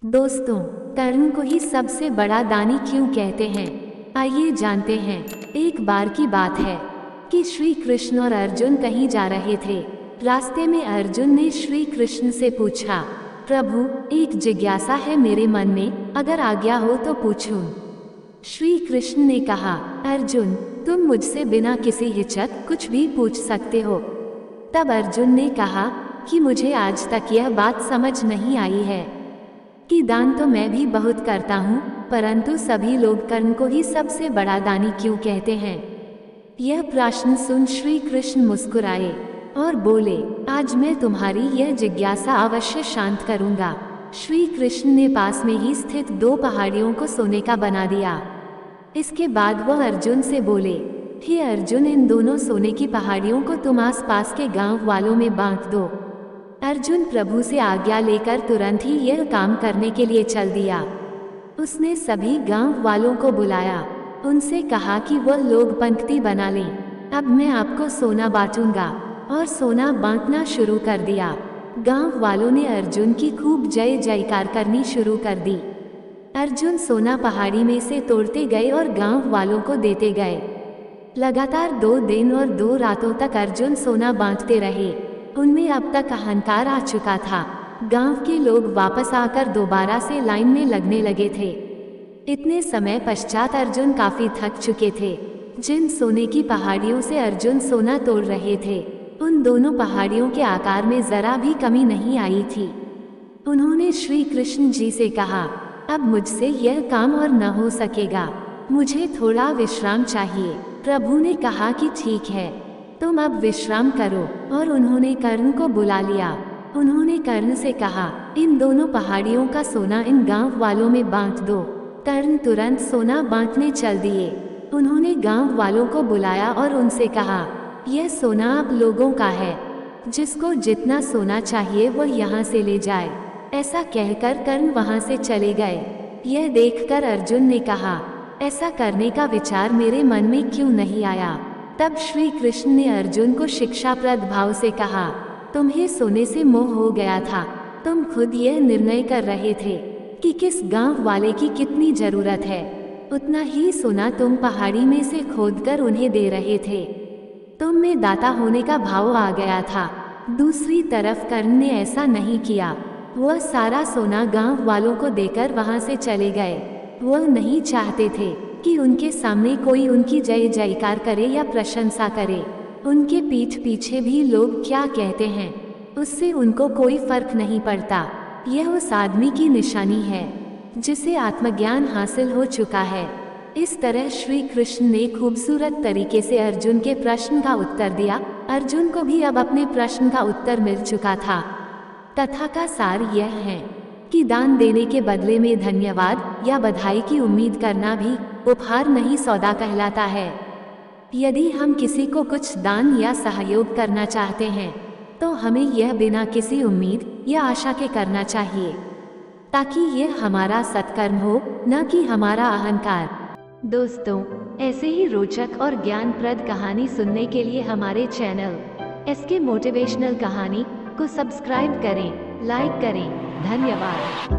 दोस्तों, कर्ण को ही सबसे बड़ा दानी क्यों कहते हैं? आइए जानते हैं। एक बार की बात है कि श्री कृष्ण और अर्जुन कहीं जा रहे थे। रास्ते में अर्जुन ने श्री कृष्ण से पूछा, प्रभु, एक जिज्ञासा है मेरे मन में, अगर आज्ञा हो तो पूछूं। श्री कृष्ण ने कहा, अर्जुन, तुम मुझसे बिना किसी हिचक कुछ भी पूछ सकते हो। तब अर्जुन ने कहा कि मुझे आज तक यह बात समझ नहीं आई है कि दान तो मैं भी बहुत करता हूँ, परंतु सभी लोग कर्ण को ही सबसे बड़ा दानी क्यों कहते हैं। यह प्रश्न सुन श्री कृष्ण मुस्कुराए और बोले, आज मैं तुम्हारी यह जिज्ञासा अवश्य शांत करूँगा। श्री कृष्ण ने पास में ही स्थित 2 पहाड़ियों को सोने का बना दिया। इसके बाद वह अर्जुन से बोले, हे अर्जुन, इन दोनों सोने की पहाड़ियों को तुम आसपास के गांव वालों में बांट दो। अर्जुन प्रभु से आज्ञा लेकर तुरंत ही यह काम करने के लिए चल दिया। उसने सभी गांव वालों को बुलाया, उनसे कहा कि वह लोग पंक्ति बना लें। अब मैं आपको सोना बांटूंगा, और सोना बांटना शुरू कर दिया। गांव वालों ने अर्जुन की खूब जय जयकार करनी शुरू कर दी। अर्जुन सोना पहाड़ी में से तोड़ते गए और गांव वालों को देते गए। लगातार 2 दिन और 2 रातों तक अर्जुन सोना बांटते रहे। उनमें अब तक अहंकार आ चुका था। गांव के लोग वापस आकर दोबारा से लाइन में लगने लगे थे। इतने समय पश्चात अर्जुन काफी थक चुके थे। जिन सोने की पहाड़ियों से अर्जुन सोना तोड़ रहे थे, उन दोनों पहाड़ियों के आकार में जरा भी कमी नहीं आई थी। उन्होंने श्री कृष्ण जी से कहा, अब मुझसे यह काम और न हो सकेगा, मुझे थोड़ा विश्राम चाहिए। प्रभु ने कहा कि ठीक है, तुम अब विश्राम करो, और उन्होंने कर्ण को बुला लिया। उन्होंने कर्ण से कहा, इन दोनों पहाड़ियों का सोना इन गांव वालों में बांट दो। कर्ण तुरंत सोना बांटने चल दिए। उन्होंने गांव वालों को बुलाया और उनसे कहा, यह सोना आप लोगों का है, जिसको जितना सोना चाहिए वह यहाँ से ले जाए। ऐसा कहकर कर्ण वहाँ से चले गए। यह देखकर अर्जुन ने कहा, ऐसा करने का विचार मेरे मन में क्यों नहीं आया। तब श्री कृष्ण ने अर्जुन को शिक्षाप्रद भाव से कहा, तुम्हें सोने से मोह हो गया था। तुम खुद यह निर्णय कर रहे थे कि किस गांव वाले की कितनी जरूरत है, उतना ही सोना तुम पहाड़ी में से खोदकर उन्हें दे रहे थे। तुम में दाता होने का भाव आ गया था। दूसरी तरफ कर्ण ने ऐसा नहीं किया। वह सारा सोना गांव वालों को देकर वहां से चले गए। वह नहीं चाहते थे कि उनके सामने कोई उनकी जय जयकार करे या प्रशंसा करे। उनके पीठ पीछे भी लोग क्या कहते हैं, उससे उनको कोई फर्क नहीं पड़ता। यह उस आदमी की निशानी है जिसे आत्मज्ञान हासिल हो चुका है। इस तरह श्री कृष्ण ने खूबसूरत तरीके से अर्जुन के प्रश्न का उत्तर दिया। अर्जुन को भी अब अपने प्रश्न का उत्तर मिल चुका था। कथा का सार यह है कि दान देने के बदले में धन्यवाद या बधाई की उम्मीद करना भी उपहार नहीं, सौदा कहलाता है। यदि हम किसी को कुछ दान या सहयोग करना चाहते हैं, तो हमें यह बिना किसी उम्मीद या आशा के करना चाहिए, ताकि यह हमारा सत्कर्म हो, न कि हमारा अहंकार। दोस्तों, ऐसे ही रोचक और ज्ञानप्रद कहानी सुनने के लिए हमारे चैनल SK मोटिवेशनल कहानी को सब्सक्राइब करें, लाइक करें। धन्यवाद।